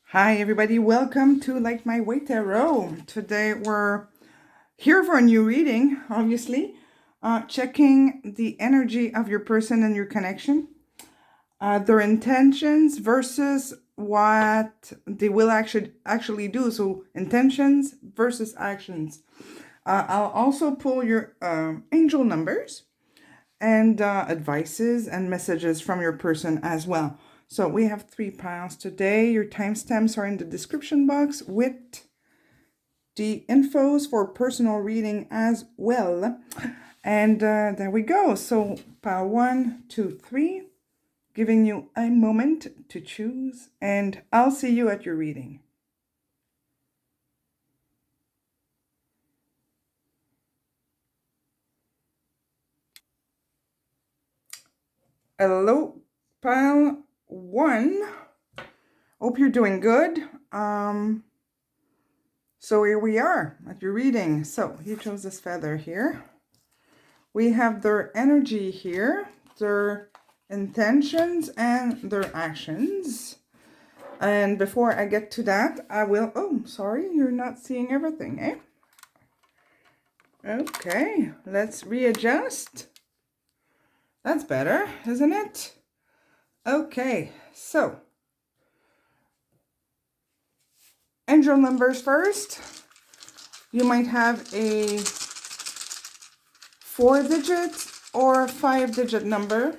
Hi everybody, welcome to Light My Way Tarot. Today we're here for a new reading, obviously, checking the energy of your person and your connection, their intentions versus what they will actually do. So intentions versus actions. I'll also pull your angel numbers and advices and messages from your person as well. So we have 3 piles today. Your timestamps are in the description box with the infos for personal reading as well. And there we go. So pile 1, 2, 3, giving you a moment to choose, and I'll see you at your reading. Hello, pile 1. Hope you're doing good. So here we are at your reading. So you chose this feather here. We have their energy here, their intentions and their actions. And before I get to that, I will, oh, sorry, you're not seeing everything, eh? Okay, let's readjust. That's better, isn't it? Okay, so angel numbers first. You might have a 4-digit or 5-digit number.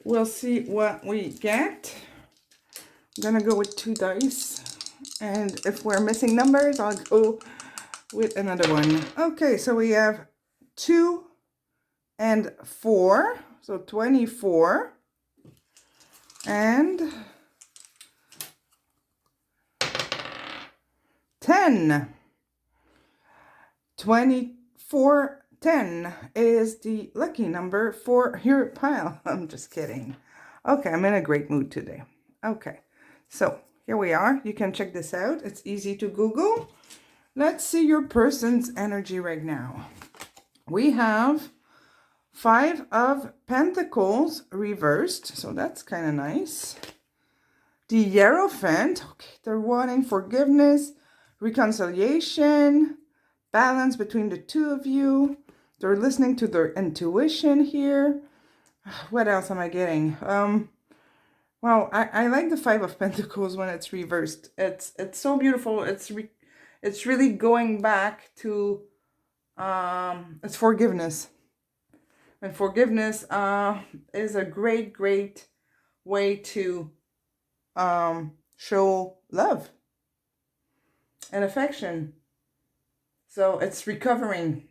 We'll see what we get. I'm gonna go with 2 dice. And if we're missing numbers, I'll go with another one. Okay, so we have 2 and 4. So 24. And 10. 24, 10 is the lucky number for your pile. I'm just kidding. Okay, I'm in a great mood today. Okay, so here we are. You can check this out. It's easy to Google. Let's see your person's energy right now. We have 5 of Pentacles reversed, so that's kind of nice. The Hierophant, okay, they're wanting forgiveness, reconciliation, balance between the two of you. They're listening to their intuition here. What else am I getting? Well, I like the 5 of Pentacles when it's reversed. It's so beautiful. It's really going back to it's forgiveness. And forgiveness is a great way to show love and affection. So it's recovering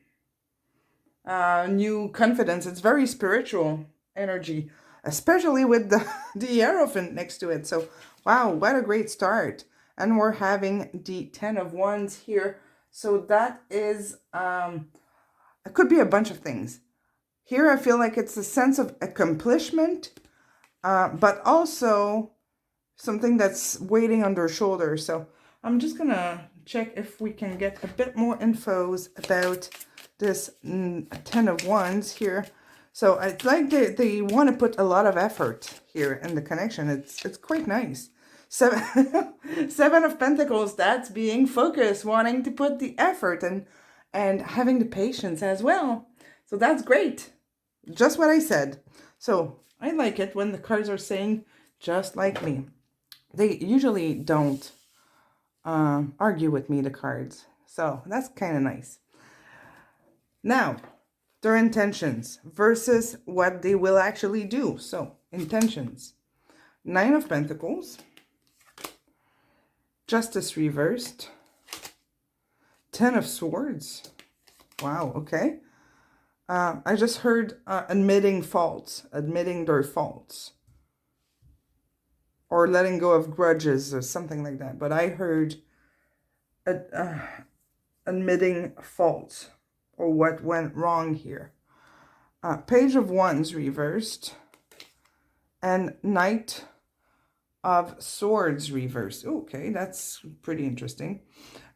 new confidence. It's very spiritual energy, especially with the Hierophant next to it. So wow, what a great start. And we're having the 10 of Wands here. So that is it could be a bunch of things. Here I feel like it's a sense of accomplishment, but also something that's waiting on their shoulders. So I'm just gonna check if we can get a bit more infos about this 10 of Wands here. So it's like they want to put a lot of effort here in the connection. It's quite nice. 7 of Pentacles, that's being focused, wanting to put the effort and having the patience as well. So that's great. Just what I said. So I like it when the cards are saying just like me. They usually don't argue with me, the cards. So that's kind of nice. Now, their intentions versus what they will actually do. So, intentions. 9 of Pentacles. Justice reversed. 10 of Swords. Wow, okay. I just heard admitting faults, admitting their faults. Or letting go of grudges or something like that. But I heard admitting faults or what went wrong here. Page of Wands reversed. And Knight of Swords reversed. Okay, that's pretty interesting.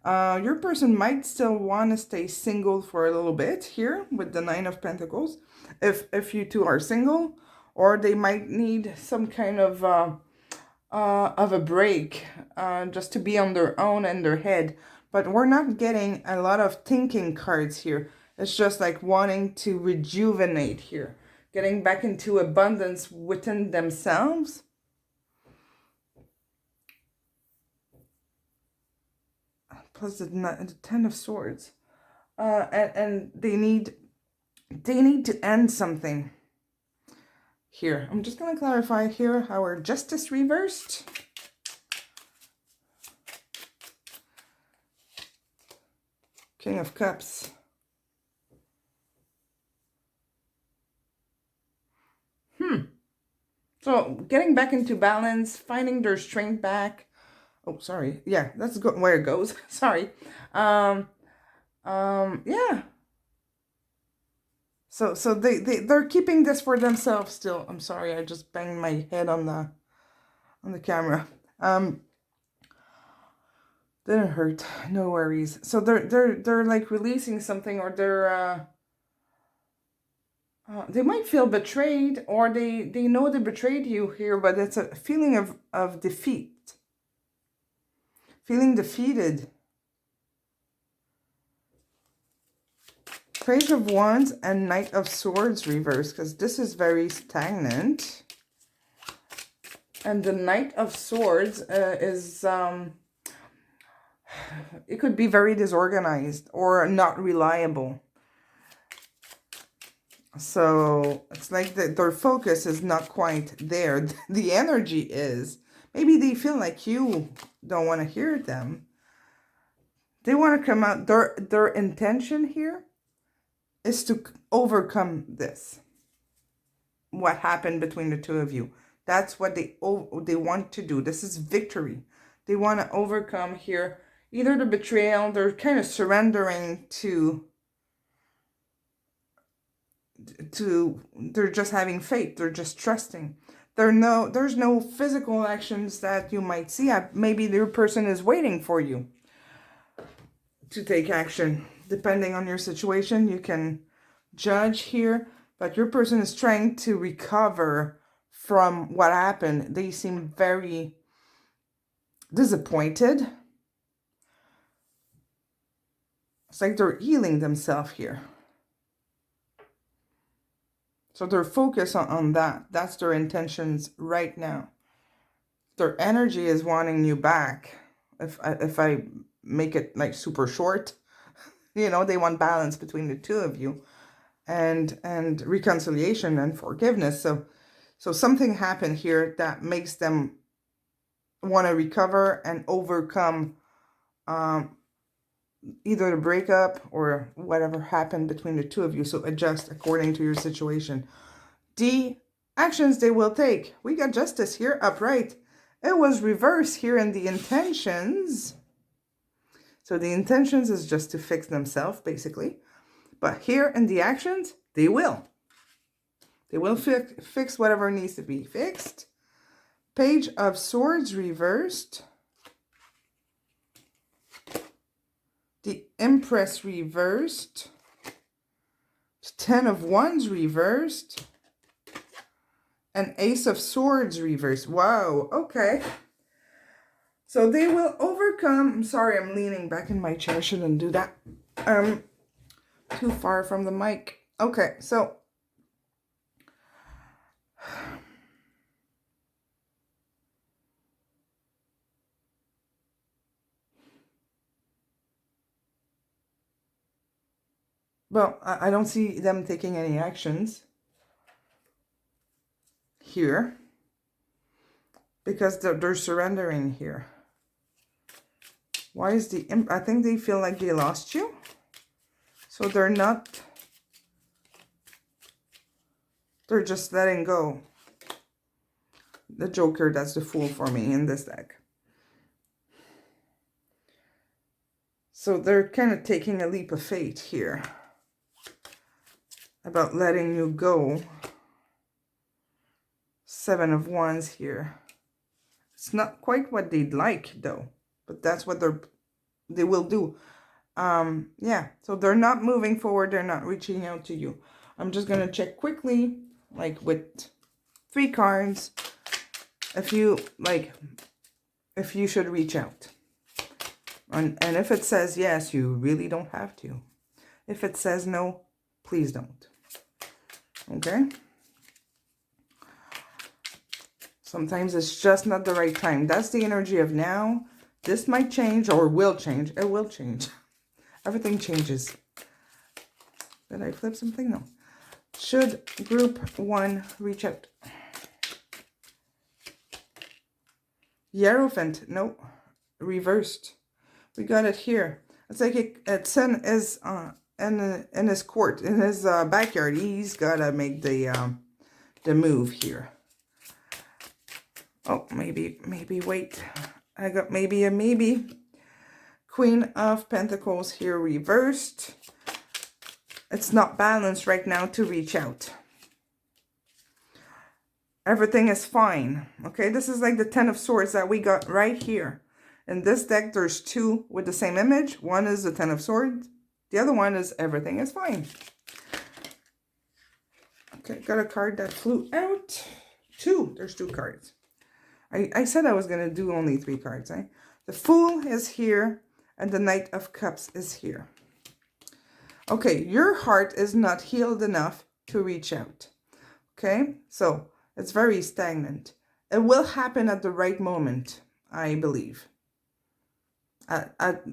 Your person might still want to stay single for a little bit here with the Nine of Pentacles, if you two are single, or they might need some kind of a break, just to be on their own and their head. But we're not getting a lot of thinking cards here. It's just like wanting to rejuvenate here, getting back into abundance within themselves. Plus the Ten of Swords, and they need to end something here. I'm just going to clarify here our Justice reversed. King of Cups. So getting back into balance, finding their strength back. Oh, sorry. Yeah, that's where it goes. Sorry. Yeah. So they're keeping this for themselves still. I'm sorry, I just banged my head on the camera. Didn't hurt. No worries. So they're like releasing something, or they might feel betrayed, or they know they betrayed you here, but it's a feeling of defeat. Feeling defeated. Page of Wands and Knight of Swords reversed, because this is very stagnant. And the Knight of Swords is... it could be very disorganized or not reliable. So it's like their focus is not quite there. The energy is. Maybe they feel like you don't want to hear them. They want to come out. Their intention here is to overcome this. What happened between the two of you. That's what they want to do. This is victory. They want to overcome here either the betrayal. They're kind of surrendering to they're just having faith. They're just trusting. There's no physical actions that you might see. Maybe your person is waiting for you to take action. Depending on your situation, you can judge here, but your person is trying to recover from what happened. They seem very disappointed. It's like they're healing themselves here. So they're focused on that. That's their intentions right now. Their energy is wanting you back. If I make it like super short, you know, they want balance between the two of you, and reconciliation and forgiveness. So something happened here that makes them want to recover and overcome either the breakup or whatever happened between the two of you. So adjust according to your situation. The actions they will take. We got Justice here upright. It was reversed here in the intentions. So the intentions is just to fix themselves, basically. But here in the actions, they will. They will fix whatever needs to be fixed. Page of Swords reversed. The Empress reversed. Ten of Wands reversed. And Ace of Swords reversed. Wow, okay. So they will overcome. I'm sorry, I'm leaning back in my chair. Shouldn't do that. Too far from the mic. Okay, so well, I don't see them taking any actions here because they're surrendering here. Why is I think they feel like they lost you. So they're just letting go. The Joker, that's the Fool for me in this deck. So they're kind of taking a leap of faith here about letting you go. Seven of Wands here. It's not quite what they'd like, though, but that's what they will do. Yeah, so they're not moving forward. They're not reaching out to you. I'm just going to check quickly, like with 3 cards, if you should reach out. And if it says yes, you really don't have to. If it says no, please don't. Okay? Sometimes it's just not the right time. That's the energy of now. This might change or will change. It will change. Everything changes. Did I flip something? No. Should group 1 reach out? Hierophant. No. Reversed. We got it here. It's like Sun is in his court, in his backyard. He's gotta make the move here. Oh, maybe wait. I got maybe. Queen of Pentacles here reversed. It's not balanced right now to reach out. Everything is fine. Okay, this is like the 10 of Swords that we got right here. In this deck, there's 2 with the same image. One is the 10 of Swords. The other one is everything is fine. Okay, got a card that flew out. 2. There's 2 cards. I said I was going to do only 3 cards. Eh? The Fool is here and the Knight of Cups is here. Okay, your heart is not healed enough to reach out. Okay, so it's very stagnant. It will happen at the right moment, I believe.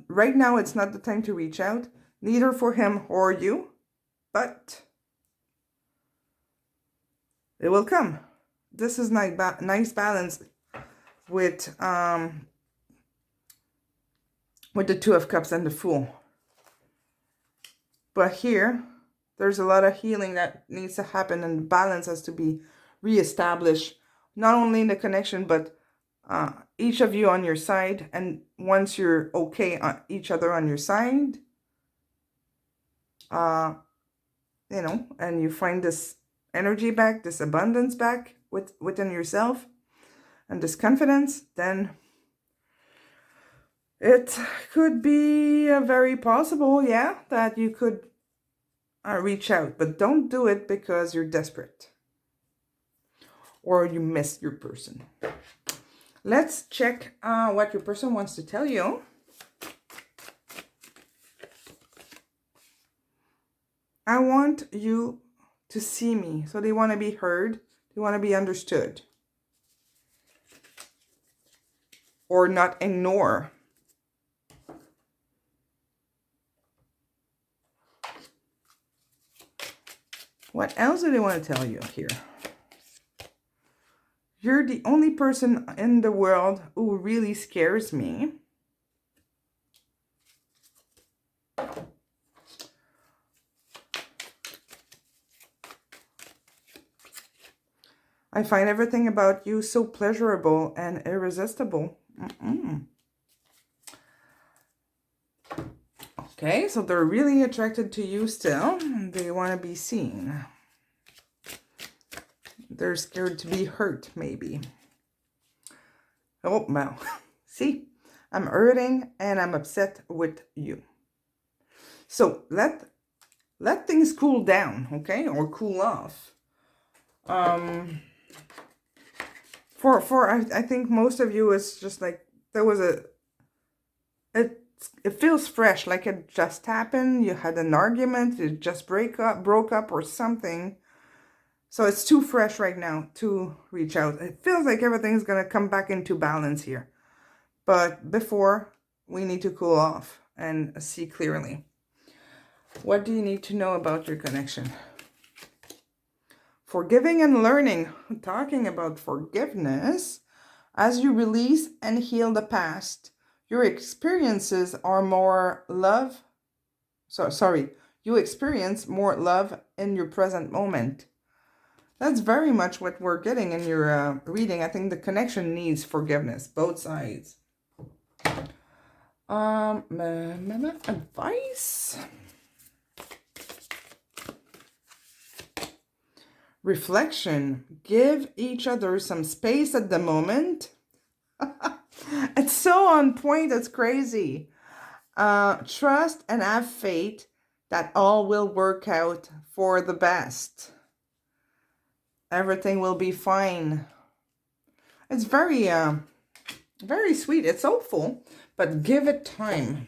Right now, it's not the time to reach out, neither for him or you, but it will come. This is nice balance with the 2 of Cups and the Fool. But here, there's a lot of healing that needs to happen, and the balance has to be reestablished, not only in the connection, but each of you on your side. And once you're okay on each other on your side, you know, and you find this energy back, this abundance back within yourself, and this confidence, then it could be very possible, yeah, that you could reach out. But don't do it because you're desperate or you miss your person. Let's check what your person wants to tell you. I want you to see me. So they want to be heard. They want to be understood. Or not ignore. What else do they want to tell you here? You're the only person in the world who really scares me. I find everything about you so pleasurable and irresistible. Okay, so they're really attracted to you still. They want to be seen. They're scared to be hurt, maybe. Oh, wow. See, I'm hurting and I'm upset with you. So let things cool down, okay? Or cool off. I think most of you is just like, there was it feels fresh, like it just happened. You had an argument, it just broke up or something. So it's too fresh right now to reach out. It feels like everything's going to come back into balance here. But before, we need to cool off and see clearly. What do you need to know about your connection? Forgiving and learning. Talking about forgiveness. As you release and heal the past, your experiences are more love. You experience more love in your present moment. That's very much what we're getting in your reading. I think the connection needs forgiveness, both sides. Advice. Reflection. Give each other some space at the moment. It's so on point. It's crazy. Trust and have faith that all will work out for the best. Everything will be fine. It's very sweet. It's hopeful, but give it time.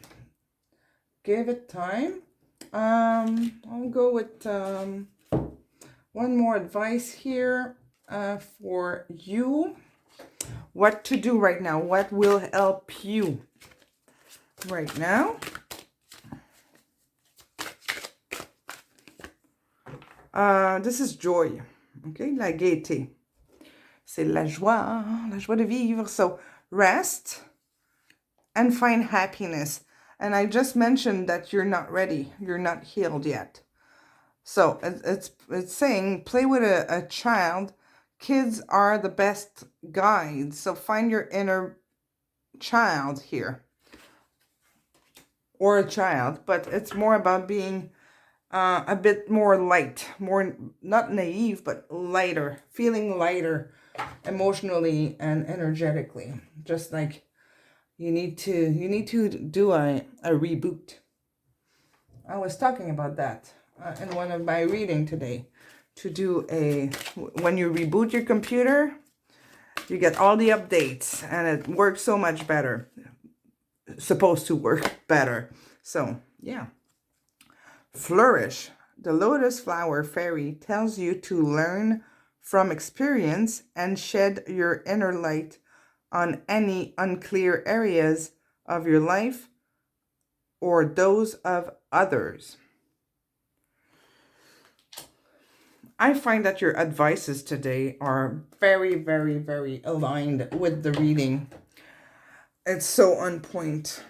Give it time. I'll go with one more advice here for you. What to do right now? What will help you right now? This is joy. Okay, la gaieté. C'est la joie de vivre. So rest and find happiness. And I just mentioned that you're not ready. You're not healed yet. So it's saying play with a child. Kids are the best guides. So find your inner child here. Or a child. But it's more about being a bit more light. More, not naive, but lighter. Feeling lighter emotionally and energetically. Just like you need to do a reboot. I was talking about that in one of my reading today. To do when you reboot your computer, you get all the updates and it works so much better. It's supposed to work better. So yeah. Flourish. The lotus flower fairy tells you to learn from experience and shed your inner light on any unclear areas of your life or those of others. I find that your advices today are very, very, very aligned with the reading. It's so on point.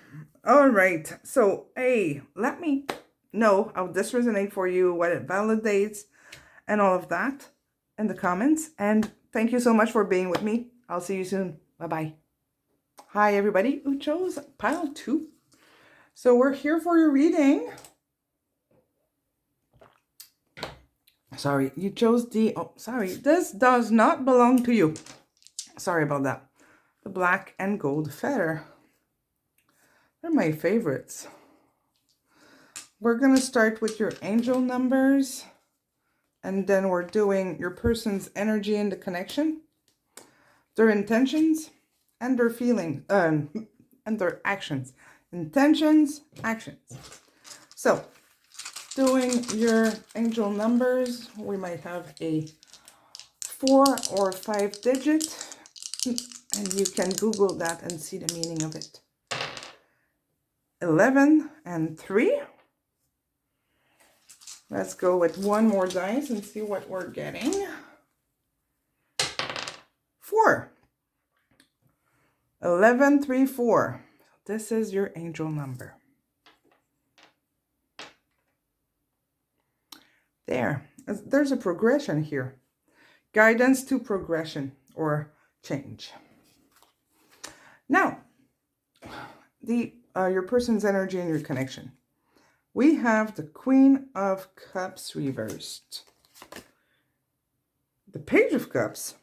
All right. So, hey, let me know how this resonates for you, what it validates, and all of that in the comments. And thank you so much for being with me. I'll see you soon. Bye-bye. Hi, everybody who chose pile 2. So we're here for your reading. Sorry, you chose this does not belong to you. Sorry about that. The black and gold feather. They're my favorites. We're going to start with your angel numbers. And then we're doing your person's energy and the connection. Their intentions and their feelings. And their actions. Intentions, actions. So, doing your angel numbers, we might have a 4 or 5 digit, and you can Google that and see the meaning of it. 11 and 3. Let's go with one more dice and see what we're getting. 4. 11, 3, 4. This is your angel number. There's a progression here. Guidance to progression or change. Now, your person's energy and your connection. We have the Queen of Cups reversed. The Page of Cups.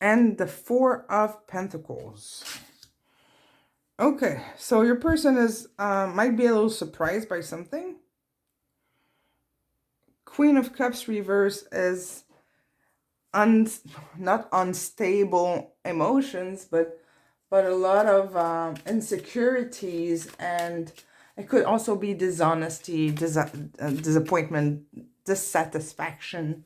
And the 4 of Pentacles. Okay, so your person is might be a little surprised by something. Queen of Cups reverse is not unstable emotions, but a lot of insecurities, and it could also be dishonesty, disappointment, dissatisfaction.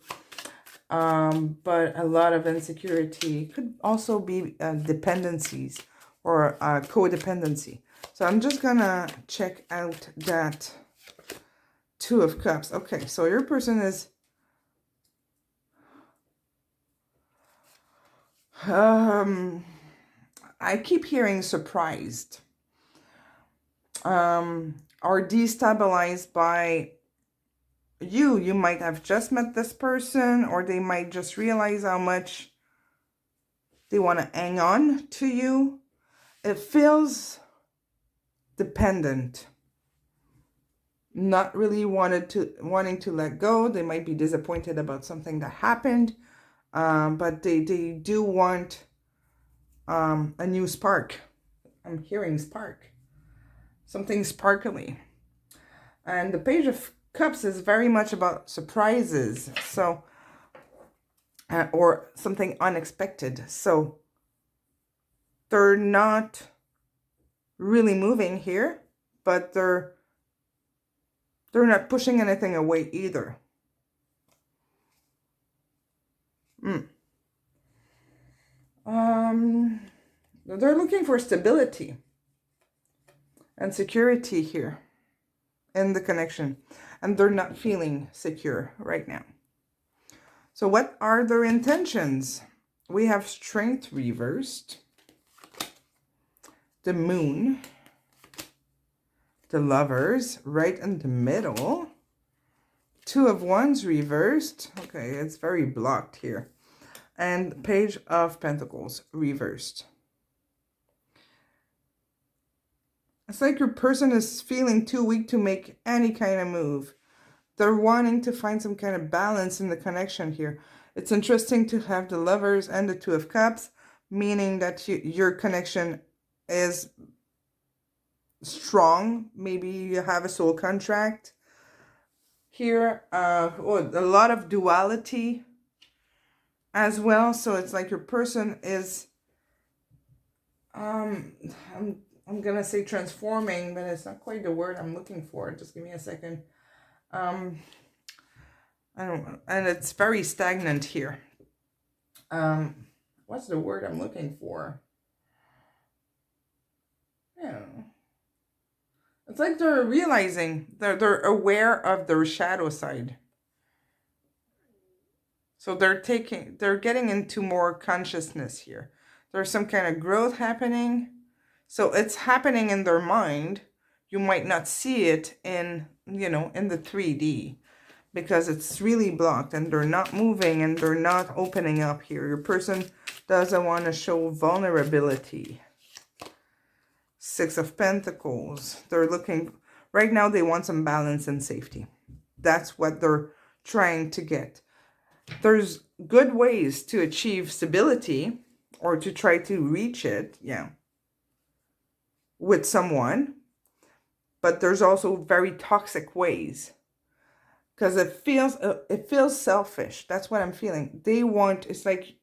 But a lot of insecurity could also be dependencies or codependency. So I'm just gonna check out that 2 of Cups. Okay, so your person is I keep hearing surprised or destabilized by you might have just met this person, or they might just realize how much they want to hang on to you. It feels dependent, not really wanting to let go. They might be disappointed about something that happened, but they do want a new spark. I'm hearing spark. Something sparkly. And the Page of Cups is very much about surprises. So, or something unexpected. So, they're not really moving here, but they're not pushing anything away either. They're looking for stability and security here in the connection, and they're not feeling secure right now. So what are their intentions? We have Strength reversed, the Moon, the Lovers right in the middle, Two of Wands reversed. Okay, it's very blocked here. And Page of Pentacles reversed. It's like your person is feeling too weak to make any kind of move. They're wanting to find some kind of balance in the connection here. It's interesting to have the Lovers and the Two of Cups, meaning that your connection is strong. Maybe you have a soul contract here. A lot of duality as well. So it's like your person is, I'm gonna say transforming, but it's not quite the word I'm looking for. Just give me a second. I don't know. And it's very stagnant here. What's the word I'm looking for? Yeah. It's like they're realizing, they're aware of their shadow side. So they're getting into more consciousness here. There's some kind of growth happening. So it's happening in their mind. You might not see it in, in the 3D because it's really blocked and they're not moving and they're not opening up here. Your person doesn't want to show vulnerability. Six of Pentacles. They're looking, right now they want some balance and safety. That's what they're trying to get. There's good ways to achieve stability or to try to reach it, with someone. But there's also very toxic ways. Because it feels selfish. That's what I'm feeling. It's like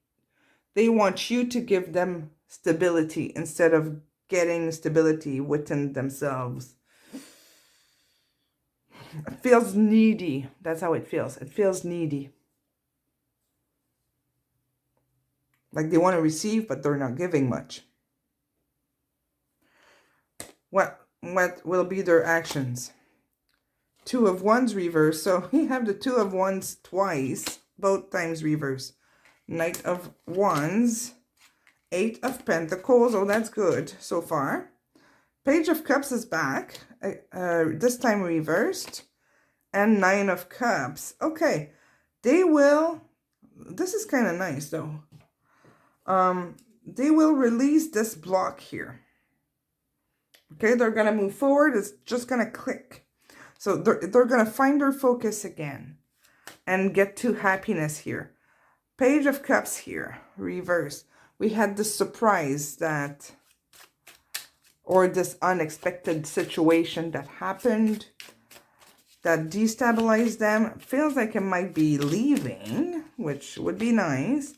they want you to give them stability instead of getting stability within themselves. It feels needy. That's how it feels. It feels needy. Like they want to receive, but they're not giving much. What will be their actions? Two of Wands reverse. So we have the Two of Wands twice, both times reverse. Knight of Wands, Eight of Pentacles. Oh, that's good so far. Page of Cups is back, this time reversed. And Nine of Cups. Okay, they will, this is kind of nice though. They will release this block here. Okay, they're going to move forward. It's just going to click. So they're going to find their focus again and get to happiness here. Page of Cups here, reverse. We had this surprise or this unexpected situation that happened that destabilized them. Feels like it might be leaving, which would be nice.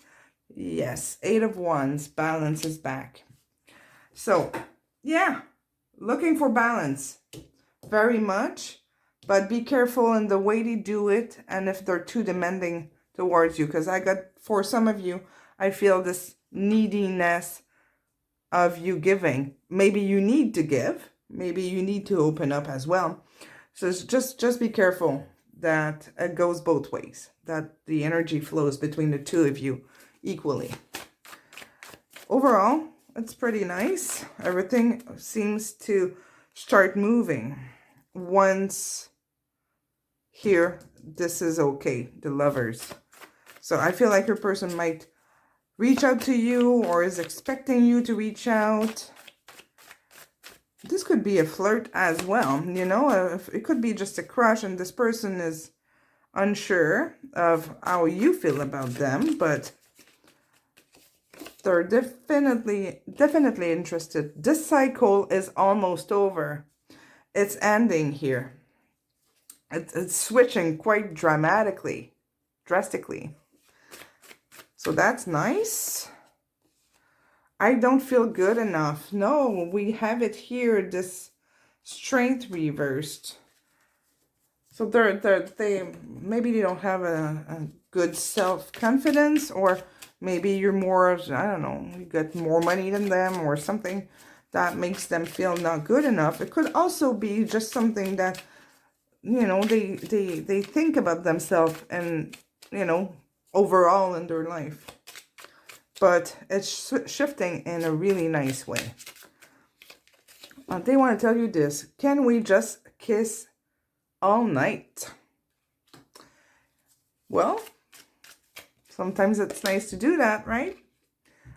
Yes, Eight of Wands, balance is back. So, yeah, looking for balance very much, but be careful in the way they do it and if they're too demanding towards you. Because for some of you, I feel this neediness of you giving. Maybe you need to give. Maybe you need to open up as well. So just be careful that it goes both ways, that the energy flows between the two of you equally. Overall, it's pretty nice. Everything seems to start moving. Once here, this is okay, the Lovers. So I feel like your person might reach out to you or is expecting you to reach out. This could be a flirt as well, it could be just a crush and this person is unsure of how you feel about them, but They're definitely interested. This cycle is almost over. It's ending here. It's switching quite drastically. So that's nice. I don't feel good enough. No, we have it here, this strength reversed. So they maybe they don't have a good self-confidence, or maybe you're more of, I don't know, you got more money than them or something that makes them feel not good enough. It could also be just something that, you know, they think about themselves and, you know, overall in their life. But it's shifting in a really nice way. They want to tell you this. Can we just kiss all night? Well, sometimes it's nice to do that, right?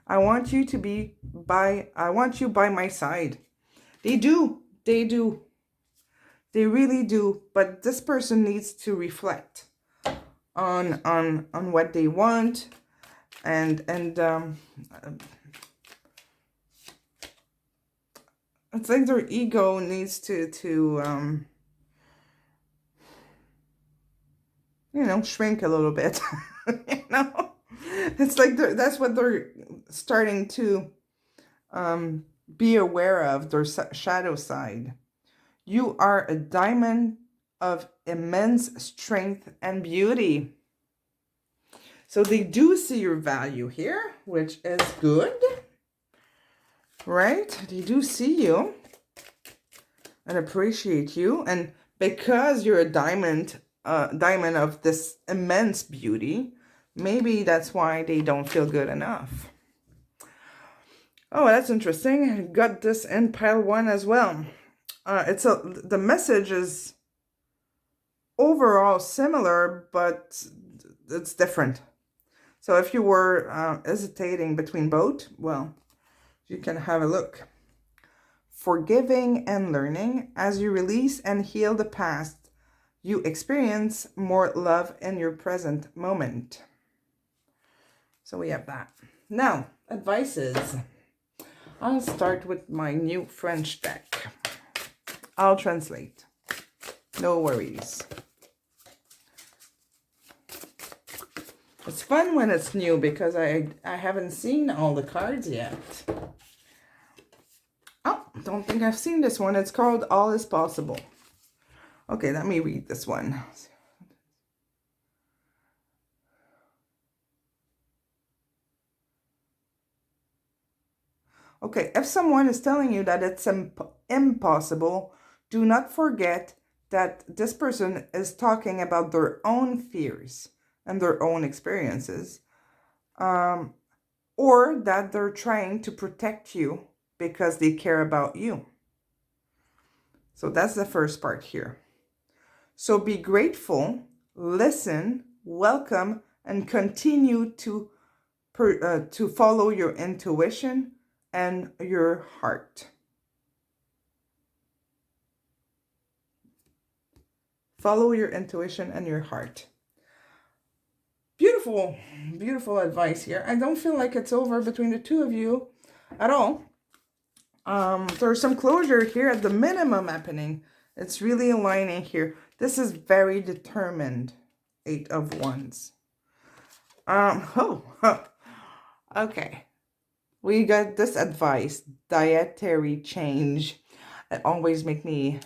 I want you by my side. They do. They really do. But this person needs to reflect on what they want, and it's like their ego needs to you know, shrink a little bit. You know, it's like that's what they're starting to be aware of, their shadow side. You are a diamond of immense strength and beauty. So they do see your value here, which is good, right? They do see you and appreciate you. And because you're a diamond of this immense beauty, maybe that's why they don't feel good enough. Oh, that's interesting. I got this in pile 1 as well. The message is overall similar, but it's different. So if you were hesitating between both, well, you can have a look. Forgiving and learning. As you release and heal the past, you experience more love in your present moment. So we have that. Now, advices. I'll start with my new French deck. I'll translate. No worries. It's fun when it's new because I haven't seen all the cards yet. Oh, don't think I've seen this one. It's called All is Possible. Okay, let me read this one. Okay, if someone is telling you that it's impossible, do not forget that this person is talking about their own fears and their own experiences, or that they're trying to protect you because they care about you. So that's the first part here. So be grateful, listen, welcome, and continue to follow your intuition and your heart. Follow your intuition and your heart. Beautiful, beautiful advice here. I don't feel like it's over between the two of you at all. There's some closure here at the minimum happening. It's really aligning here. This is very determined. 8 of Wands. Okay. We got this advice. Dietary change. It always makes me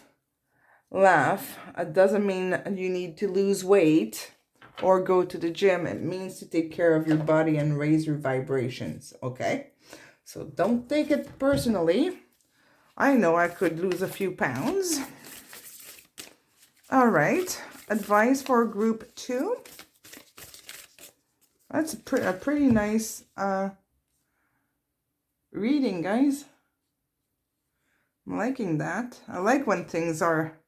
laugh. It doesn't mean you need to lose weight or go to the gym. It means to take care of your body and raise your vibrations. Okay? So don't take it personally. I know I could lose a few pounds. All right. Advice for group 2. That's a pretty nice reading, guys. I'm liking that. I like when things are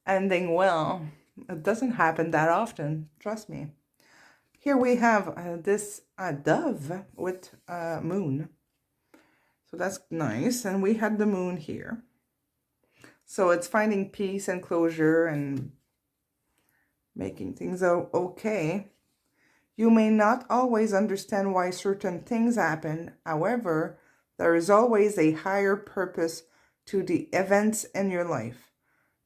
ending well. It doesn't happen that often, trust me. Here we have this dove with moon. So that's nice. And we had the moon here. So it's finding peace and closure and making things okay. You may not always understand why certain things happen. However, there is always a higher purpose to the events in your life.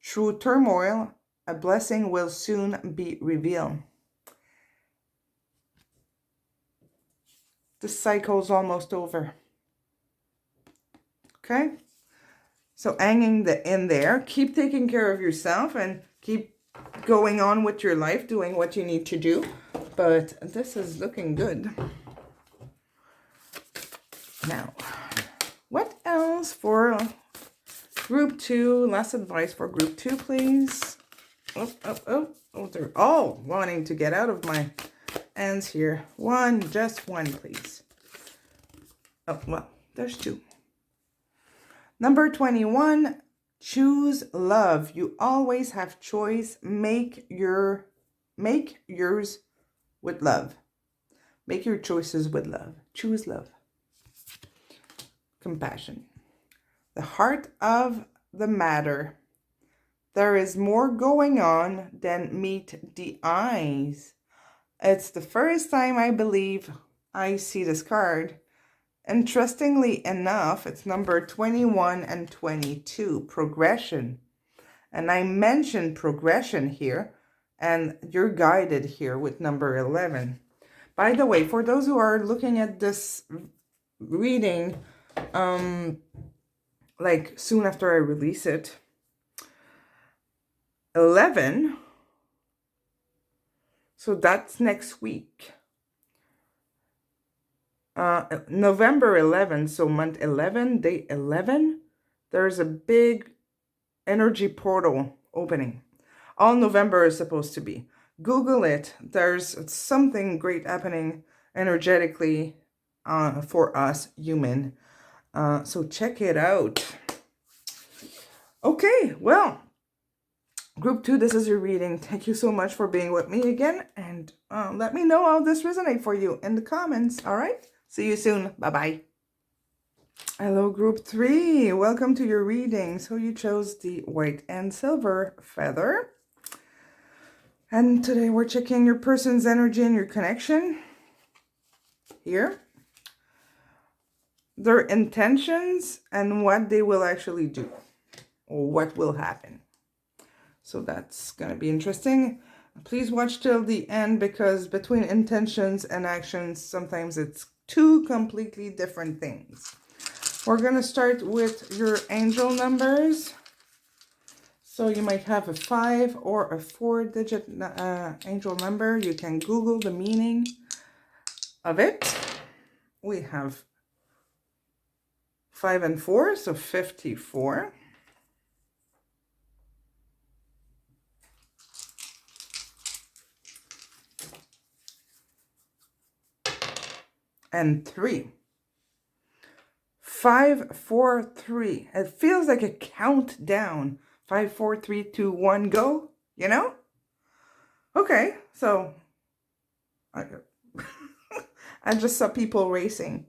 Through turmoil, a blessing will soon be revealed. The cycle's almost over. Okay? So hanging in there, keep taking care of yourself and keep going on with your life, doing what you need to do. But this is looking good. Now, what else for group 2? Last advice for group 2, please. Oh, they're all wanting to get out of my hands here. Just one, please. Oh, well, there's 2. Number 21, choose love. You always have choice. Make yours with love. Make your choices with love. Choose love. Compassion. The heart of the matter. There is more going on than meet the eyes. It's the first time I believe I see this card. Interestingly enough, it's number 21 and 22, progression. And I mentioned progression here, and you're guided here with number 11. By the way, for those who are looking at this reading, like soon after I release it, 11, so that's next week. November 11, so month 11, day 11, there's a big energy portal opening. All November is supposed to be. Google it. There's something great happening energetically for us human. So check it out. Okay, well, group 2, this is your reading. Thank you so much for being with me again. And let me know how this resonates for you in the comments. All right? See you soon. Bye-bye. Hello, group 3. Welcome to your reading. So you chose the white and silver feather. And today we're checking your person's energy and your connection. Here. Their intentions and what they will actually do. Or what will happen. So that's going to be interesting. Please watch till the end because between intentions and actions, sometimes it's 2 completely different things. We're going to start with your angel numbers. So you might have a 5 or a 4-digit angel number. You can Google the meaning of it. We have 5 and 4, so 54. And 3. 5, 4, 3. It feels like a countdown. 5, 4, 3, 2, 1, go. You know? Okay, so I just saw people racing.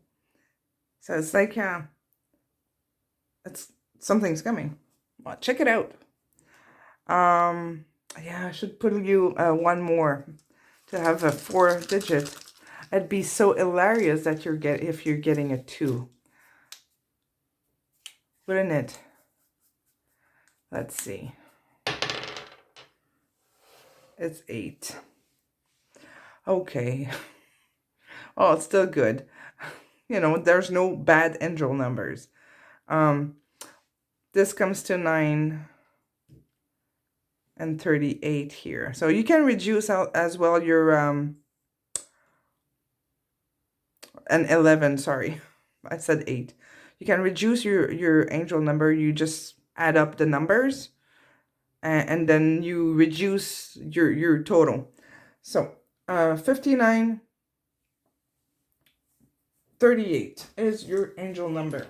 So it's like something's coming. Well, check it out. Yeah, I should put you one more to have a 4-digit. It'd be so hilarious that if you're getting a 2. Wouldn't it? Let's see. It's 8. Okay. Oh, it's still good. You know, there's no bad angel numbers. This comes to 9 and 38 here. So you can reduce out as well your and 11, sorry. I said 8. You can reduce your angel number. You just add up the numbers and then you reduce your total. So 59, 38 is your angel number.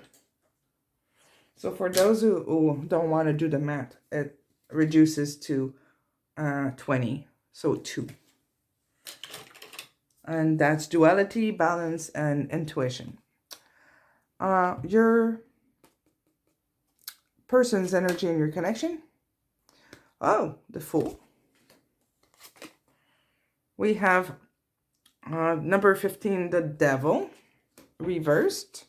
So for those who don't want to do the math, it reduces to 20, so 2. And that's duality, balance, and intuition. Your person's energy and your connection. Oh, the Fool. We have Number 15, the devil, reversed.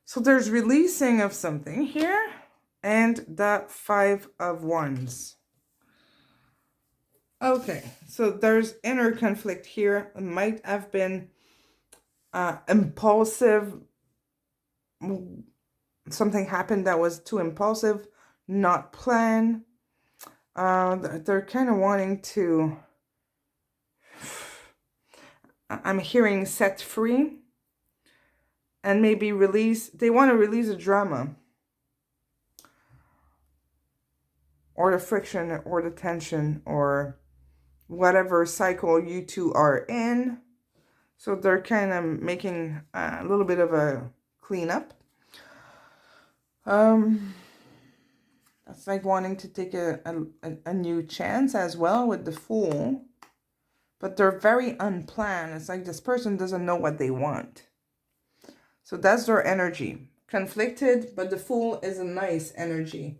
So there's releasing of something here. And the 5 of Wands. Okay, so there's inner conflict here. It might have been impulsive. Something happened that was too impulsive, not planned. They're kind of wanting to, I'm hearing set free and maybe release. They want to release a drama or the friction or the tension or whatever cycle you two are in. So they're kind of making a little bit of a cleanup. That's like wanting to take a new chance as well with the Fool. But they're very unplanned. It's like this person doesn't know what they want. So that's their energy. Conflicted, but the Fool is a nice energy.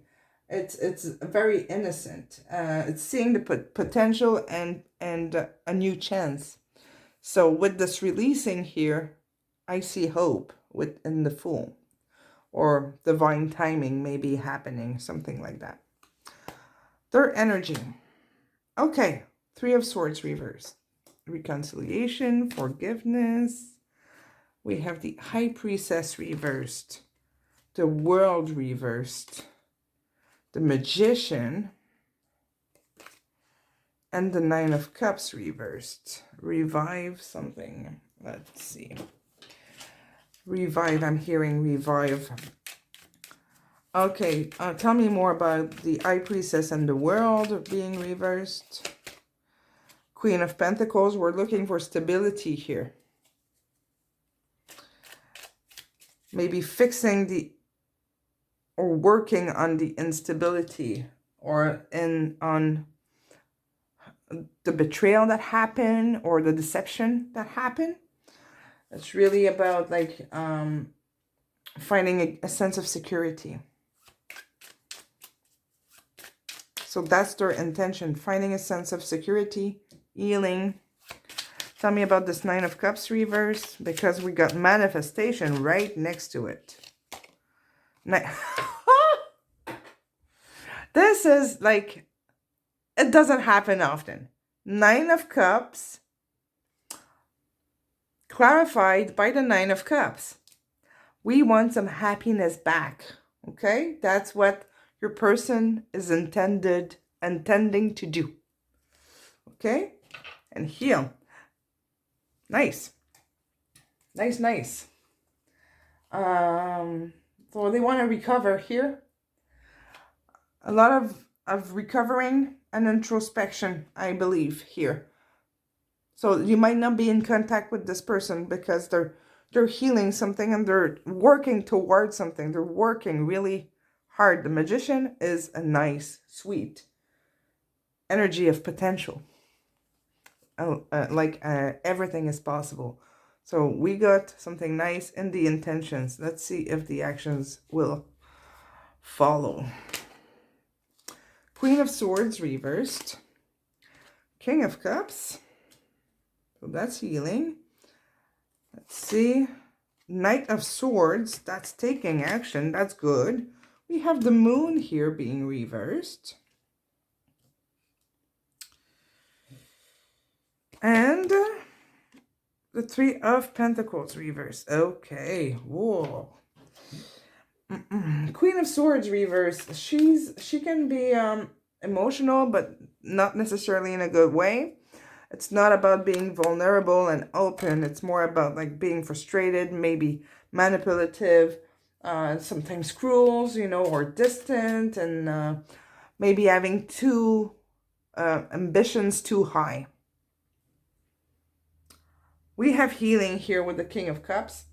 It's very innocent. It's seeing the potential and a new chance. So with this releasing here, I see hope within the Fool. Or divine timing may be happening, something like that. Their energy. Okay, 3 of Swords reversed. Reconciliation, forgiveness. We have the High Priestess reversed. The World reversed. The Magician. And the 9 of Cups reversed. Revive something. Let's see. Revive, I'm hearing revive. Okay, tell me more about the High Priestess and the World being reversed. Queen of Pentacles, we're looking for stability here. Maybe fixing the, or working on the instability, or on the betrayal that happened, or the deception that happened. It's really about like finding a sense of security. So that's their intention, finding a sense of security, healing. Tell me about this 9 of Cups reverse, because we got manifestation right next to it. This is like, it doesn't happen often. 9 of Cups clarified by the 9 of Cups. We want some happiness back, okay? That's what your person is intending to do, okay? And heal. Nice. Nice. So they want to recover here. A lot of recovering and introspection, I believe, here. So you might not be in contact with this person because they're healing something and they're working towards something. They're working really hard. The Magician is a nice, sweet energy of potential. Everything is possible. So we got something nice in the intentions. Let's see if the actions will follow. Queen of Swords reversed. King of Cups. So that's healing. Let's see. Knight of Swords. That's taking action. That's good. We have the Moon here being reversed. And the 3 of Pentacles reversed. Okay. Whoa. Queen of Swords reversed. She can be emotional, but not necessarily in a good way. It's not about being vulnerable and open. It's more about like being frustrated, maybe manipulative, sometimes cruel, or distant, and maybe having ambitions too high. We have healing here with the King of Cups.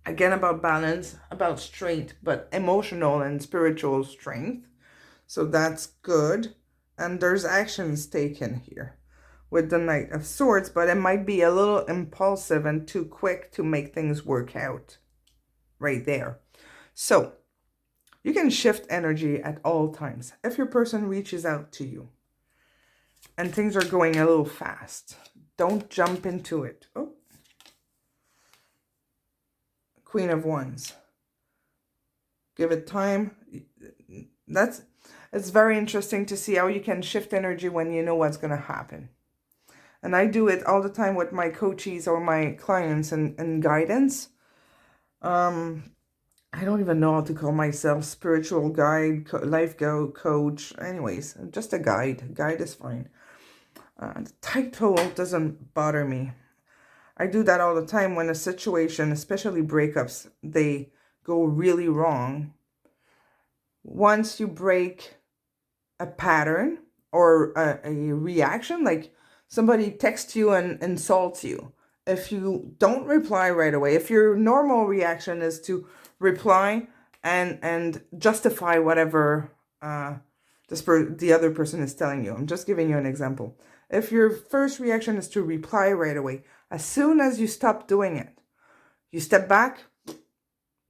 Again, about balance, about strength, but emotional and spiritual strength. So that's good. And there's actions taken here with the Knight of Swords, but it might be a little impulsive and too quick to make things work out right there. So you can shift energy at all times. If your person reaches out to you and things are going a little fast, Don't jump into it. Oh, Queen of Wands. Give it time. It's very interesting to see how you can shift energy when you know what's going to happen. And I do it all the time with my coaches or my clients and guidance. I don't even know how to call myself. Spiritual guide, life coach. Anyways, just a guide. Guide is fine. The title doesn't bother me. I do that all the time when a situation, especially breakups, they go really wrong. Once you break a pattern or a reaction, like somebody texts you and insults you, if you don't reply right away, if your normal reaction is to reply and justify whatever the other person is telling you. I'm just giving you an example. If your first reaction is to reply right away, as soon as you stop doing it, you step back,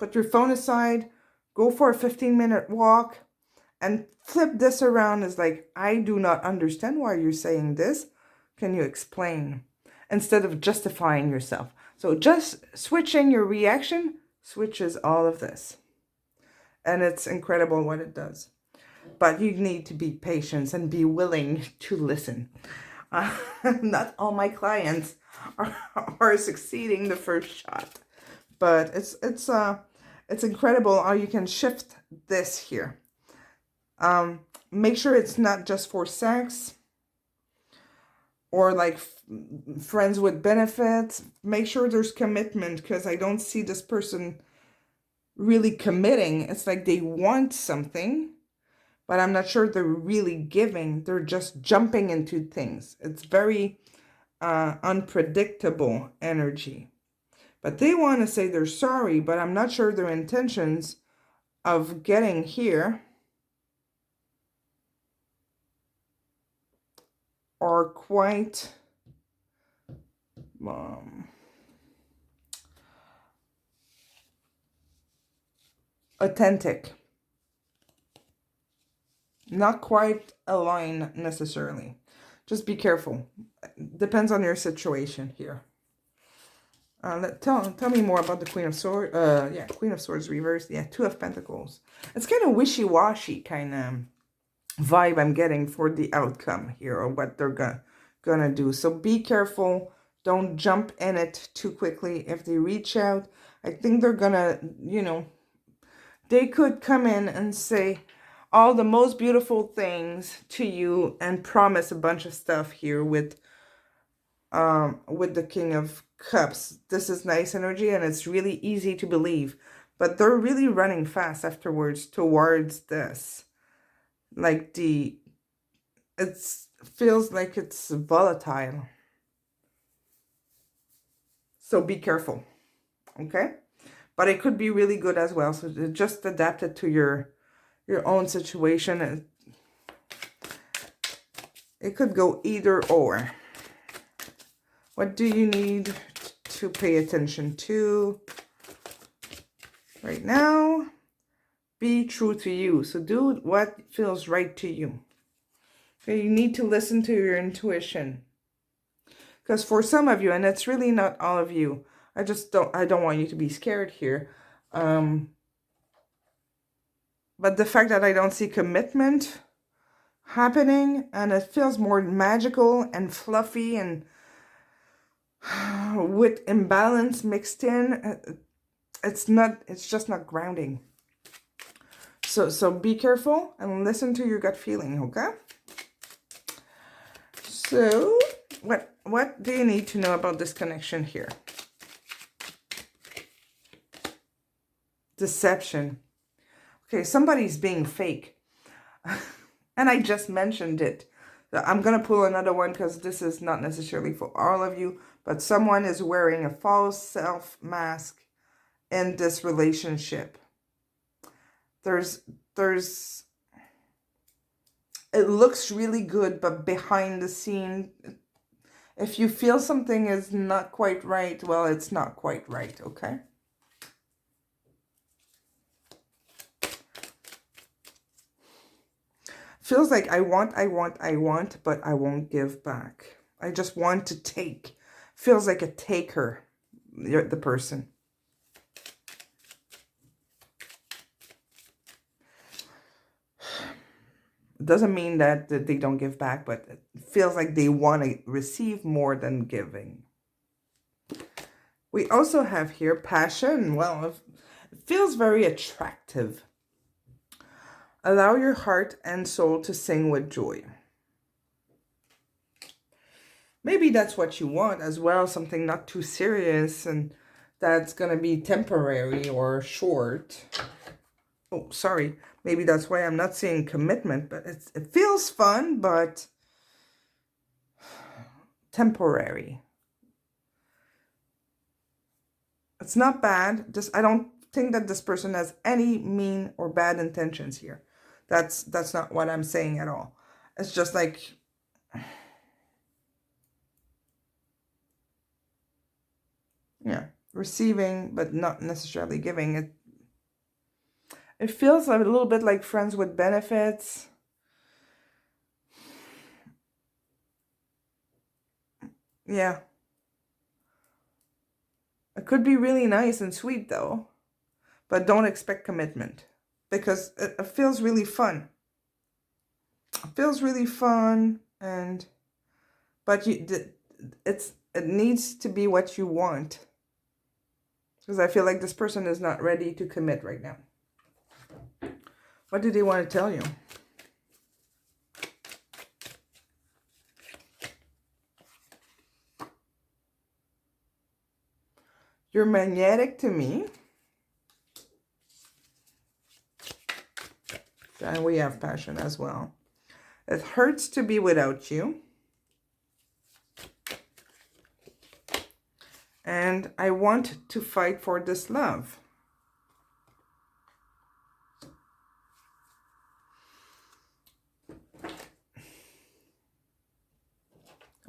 put your phone aside, go for a 15-minute walk, and flip this around as like, I do not understand why you're saying this. Can you explain? Instead of justifying yourself. So just switching your reaction switches all of this. And it's incredible what it does. But you need to be patient and be willing to listen. Not all my clients are succeeding the first shot. But it's incredible how you can shift this here. Make sure it's not just for sex or like friends with benefits. Make sure there's commitment, because I don't see this person really committing. It's like they want something, but I'm not sure they're really giving. They're just jumping into things. It's very unpredictable energy. But they want to say they're sorry, but I'm not sure their intentions of getting here are quite authentic. Not quite aligned necessarily. Just be careful. Depends on your situation here. Tell me more about the Queen of Swords. Queen of Swords reversed. Yeah, Two of Pentacles. It's kind of wishy-washy kind of vibe I'm getting for the outcome here, or what they're gonna do. So be careful. Don't jump in it too quickly. If they reach out, I think they're gonna, they could come in and say all the most beautiful things to you and promise a bunch of stuff here with the King of Cups. This is nice energy and it's really easy to believe, but they're really running fast afterwards towards this. Like it feels like it's volatile. So be careful, okay? But it could be really good as well. So just adapt it to your own situation. It could go either or. What do you need to pay attention to right now? Be true to you. So do what feels right to you. Okay, you need to listen to your intuition. Because for some of you, and it's really not all of you, I don't want you to be scared here. But the fact that I don't see commitment happening, and it feels more magical and fluffy and with imbalance mixed in, it's just not grounding. So be careful and listen to your gut feeling, okay? So what do you need to know about this connection here? Deception. Okay, somebody's being fake. And I just mentioned it. I'm going to pull another one because this is not necessarily for all of you, but someone is wearing a false self mask in this relationship. It looks really good, but behind the scene, if you feel something is not quite right, well, it's not quite right, okay? Feels like I want, but I won't give back. I just want to take. Feels like a taker, the person. It doesn't mean that they don't give back, but it feels like they want to receive more than giving. We also have here passion. Well, it feels very attractive. Allow your heart and soul to sing with joy. Maybe that's what you want as well, something not too serious and that's going to be temporary or short. Oh, sorry. Maybe that's why I'm not seeing commitment, but it feels fun, but temporary. It's not bad. Just I don't think that this person has any mean or bad intentions here. That's not what I'm saying at all. It's just like yeah, receiving but not necessarily giving. It feels a little bit like friends with benefits. Yeah. It could be really nice and sweet though, but don't expect commitment because it feels really fun. It feels really fun, but it needs to be what you want, because I feel like this person is not ready to commit right now. What do they want to tell you? You're magnetic to me. And we have passion as well. It hurts to be without you. And I want to fight for this love.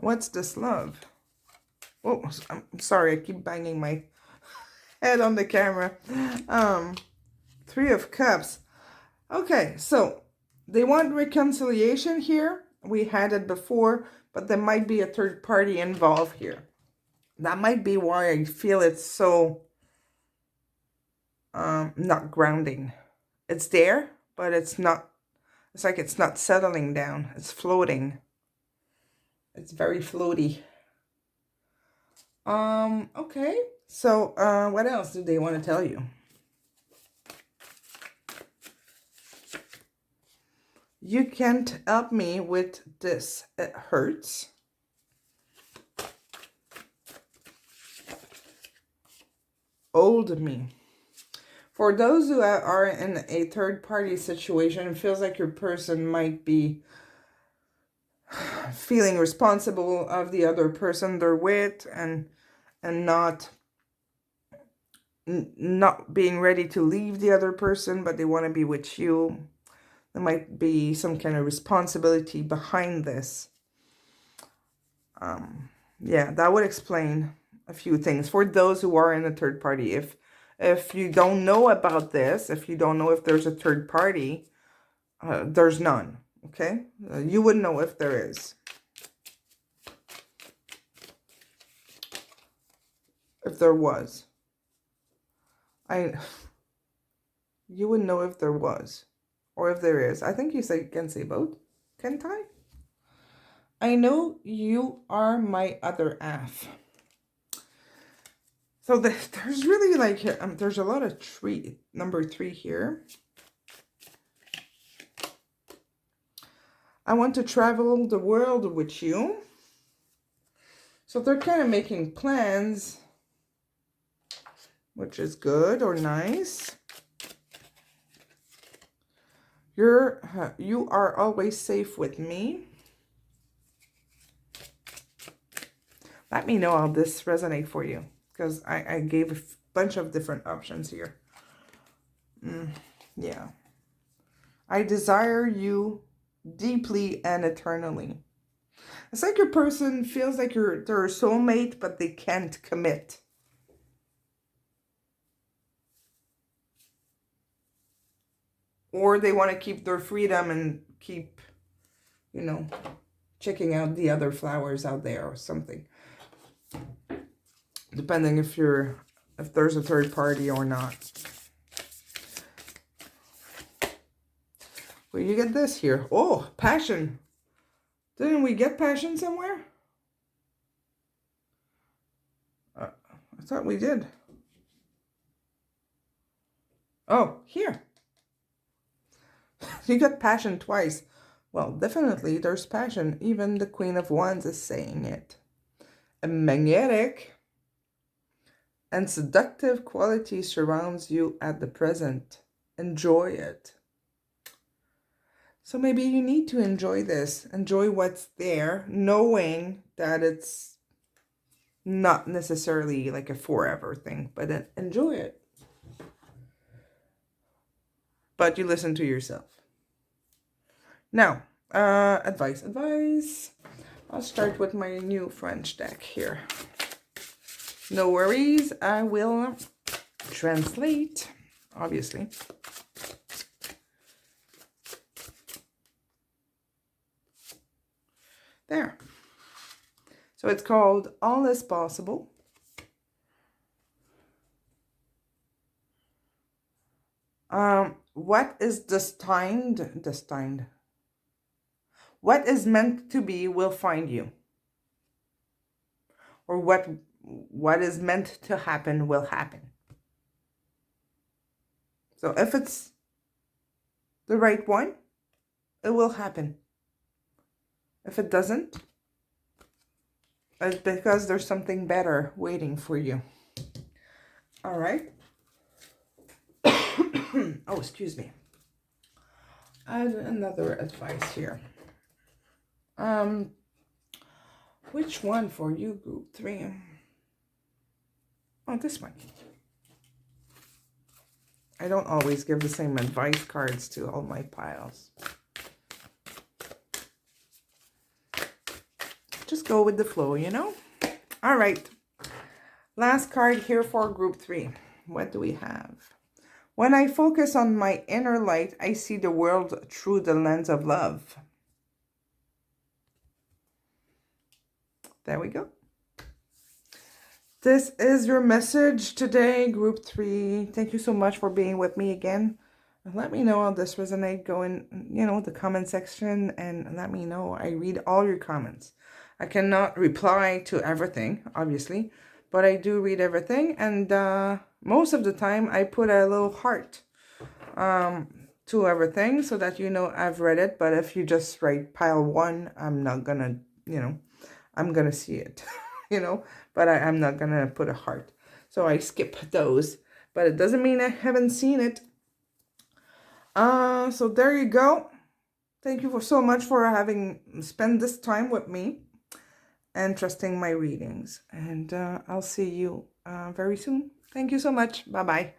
What's this love? Oh, I'm sorry. I keep banging my head on the camera. 3 of Cups. Okay, so they want reconciliation here. We had it before, but there might be a third party involved here. That might be why I feel it's so not grounding. It's there, but it's not. It's like it's not settling down. It's floating. It's very floaty. Okay. So, what else do they want to tell you? You can't help me with this. It hurts. Hold me. For those who are in a third-party situation, it feels like your person might be feeling responsible of the other person they're with and not being ready to leave the other person, but they want to be with you. There might be some kind of responsibility behind this. Yeah, that would explain a few things for those who are in a third party. If you don't know about this, if you don't know if there's a third party, there's none, okay? You wouldn't know if there is. If there was. You wouldn't know if there was. Or if there is. I think you can say both. Can't I? I know you are my other half. So there's really like, there's a lot of number 3 here. I want to travel the world with you. So they're kind of making plans, which is good or nice. You are always safe with me. Let me know how this resonates for you, because I gave a bunch of different options here. Yeah. I desire you deeply and eternally. It's like your person feels like they're a soulmate, but they can't commit. Or they want to keep their freedom and keep, checking out the other flowers out there or something. Depending if there's a third party or not. Well, you get this here. Oh, passion. Didn't we get passion somewhere? I thought we did. Oh, here. You got passion twice. Well, definitely there's passion. Even the Queen of Wands is saying it. A magnetic and seductive quality surrounds you at the present. Enjoy it. So maybe you need to enjoy this. Enjoy what's there, knowing that it's not necessarily like a forever thing, but then enjoy it. But you listen to yourself. Now, advice. I'll start with my new French deck here. No worries, I will translate, obviously. There. So it's called All is Possible. What is destined? What is meant to be will find you. Or what is meant to happen will happen. So if it's the right one, it will happen. If it doesn't, it's because there's something better waiting for you. All right. Oh, excuse me. Add another advice here. Which one for you, group 3? Oh, this one. I don't always give the same advice cards to all my piles. Just go with the flow, you know? All right. Last card here for group 3. What do we have? When I focus on my inner light, I see the world through the lens of love. There we go. This is your message today, group 3. Thank you so much for being with me again. Let me know how this resonates. Go in, the comment section and let me know. I read all your comments. I cannot reply to everything, obviously, but I do read everything. And most of the time, I put a little heart to everything so that I've read it. But if you just write pile 1, I'm not gonna, I'm gonna see it, but I'm not gonna put a heart. So I skip those, but it doesn't mean I haven't seen it. So there you go. Thank you so much for having spent this time with me and trusting my readings. And I'll see you very soon. Thank you so much. Bye-bye.